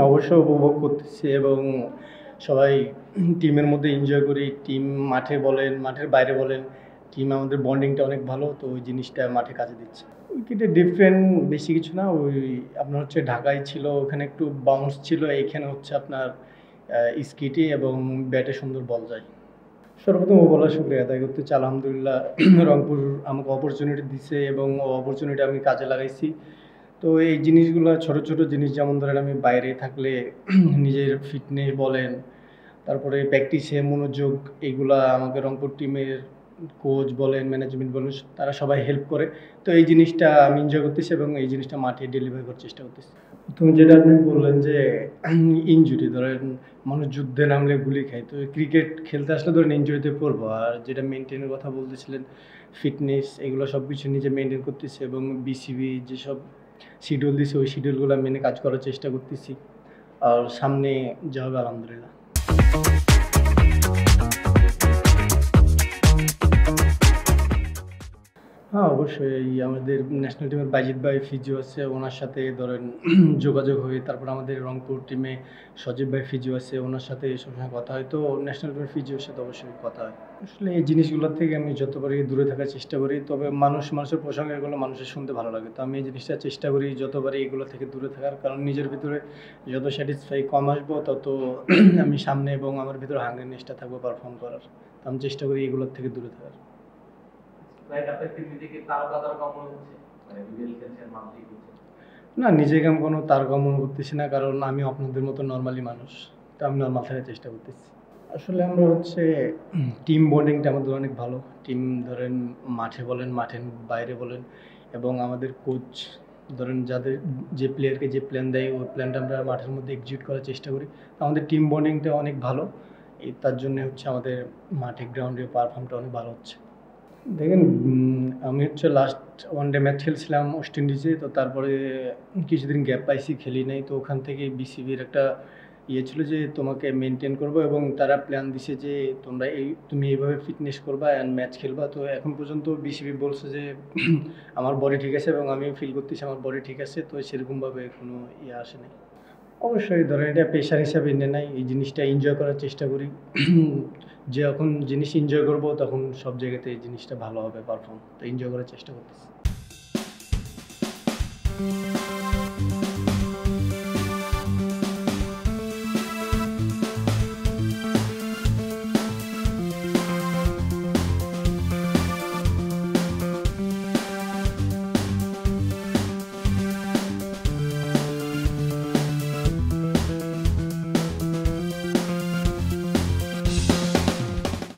অবশ্যই উপভোগ করতেছি এবং সবাই টিমের মধ্যে এনজয় করি। টিম মাঠে বলেন, মাঠের বাইরে বলেন, টিম আমাদের বন্ডিংটা অনেক ভালো। তো ওই জিনিসটা মাঠে কাজে দিচ্ছে। উইকেটে ডিফারেন্ট বেশি কিছু না। ওই আপনার হচ্ছে ঢাকায় ছিল, ওখানে একটু বাউন্স ছিল। এইখানে হচ্ছে আপনার স্কিটে এবং ব্যাটে সুন্দর বল যায়। সর্বপ্রথম ওভারঅল শুক্রিয়া আদায় করতে চাই আলহামদুলিল্লাহ। রংপুর আমাকে অপরচুনিটি দিছে এবং অপরচুনিটি আমি কাজে লাগাইছি। তো এই জিনিসগুলো ছোট ছোট জিনিস, যেমন ধরেন আমি বাইরে থাকলে নিজের ফিটনেস বলেন, তারপরে প্র্যাকটিসে মনোযোগ, এগুলা আমাকে রংপুর টিমের কোচ বলেন, ম্যানেজমেন্ট বলেন, তারা সবাই হেল্প করে। তো এই জিনিসটা আমি এনজয় করতেছি এবং এই জিনিসটা মাঠে ডেলিভার করার চেষ্টা করতেছি। তুমি যেটা আপনি বললেন যে ইনজুরি, ধরেন মানুষ যুদ্ধে নামলে গুলি খায়, তো ক্রিকেট খেলতে আসলে ধরেন ইনজুরিতে পড়বো। আর যেটা মেনটেনের কথা বলতেছিলেন, ফিটনেস, এগুলো সব কিছু নিজে মেনটেন করতেছি এবং বিসিবি যেসব শিডিউল দিছে ওই শিডিউলগুলো মেনে কাজ করার চেষ্টা করতেছি। আর সামনে যা হবে আলহামদুলিল্লাহ। হ্যাঁ, অবশ্যই আমাদের ন্যাশনাল টিমের বাজিত ভাই ফিজিও আছে, ওনার সাথে ধরেন যোগাযোগ হয়ে, তারপর আমাদের রংপুর টিমে সজীব ভাই ফিজিও আছে, ওনার সাথে সবসময় কথা হয়। তো ন্যাশনাল টিমের ফিজিওর সাথে অবশ্যই কথা হয়। আসলে এই জিনিসগুলোর থেকে আমি যত পারি দূরে থাকার চেষ্টা করি। তবে মানুষের প্রসঙ্গে এগুলো মানুষের শুনতে ভালো লাগে। তো আমি এই জিনিসটা চেষ্টা করি যত পারি এগুলো থেকে দূরে থাকার, কারণ নিজের ভিতরে যত স্যাটিসফাই কম আসবো তত আমি সামনে এবং আমার ভিতরে হাঙ্গ্রিনেসটা থাকবো পারফর্ম করার। তো আমি চেষ্টা করি এগুলোর থেকে দূরে থাকার। না, নিজেকে আমি কোনো তারকা মনে করতেছি না, কারণ আমি আপনাদের মতো নর্মালি মানুষ। তো আমি নর্মাল থাকার চেষ্টা করতেছি। আসলে আমরা হচ্ছে টিম বন্ডিংটা আমাদের অনেক ভালো। টিম ধরেন মাঠে বলেন, মাঠের বাইরে বলেন, এবং আমাদের কোচ ধরেন যাদের যে প্লেয়ারকে যে প্ল্যান দেয় ওই প্ল্যানটা আমরা মাঠের মধ্যে এক্সিকিউট করার চেষ্টা করি। তো আমাদের টিম বন্ডিংটা অনেক ভালো। তার জন্য হচ্ছে আমাদের মাঠে গ্রাউন্ডে পারফর্মটা অনেক ভালো হচ্ছে। দেখেন, আমি হচ্ছে লাস্ট ওয়ানডে ম্যাচ খেলছিলাম ওয়েস্ট ইন্ডিজে। তো তারপরে কিছুদিন গ্যাপ পাইছি, খেলি নাই। তো ওখান থেকে বিসিবির একটা ইয়ে ছিল যে তোমাকে মেনটেন করবো, এবং তারা প্ল্যান দিছে যে তুমি এইভাবে ফিটনেস করবা অ্যান্ড ম্যাচ খেলবা। তো এখন পর্যন্ত বিসিবি বলছে যে আমার বডি ঠিক আছে এবং আমি ফিল করতেছি আমার বডি ঠিক আছে। তো সেরকমভাবে কোনো ইয়ে আসে নাই। অবশ্যই ধরেন এটা পেশার হিসাবে নিয়ে নাই, এই জিনিসটা এনজয় করার চেষ্টা করি। যখন জিনিস এনজয় করব তখন সব জায়গাতে এই জিনিসটা ভালো হবে পারফর্ম। তো এনজয় করার চেষ্টা করতেছি।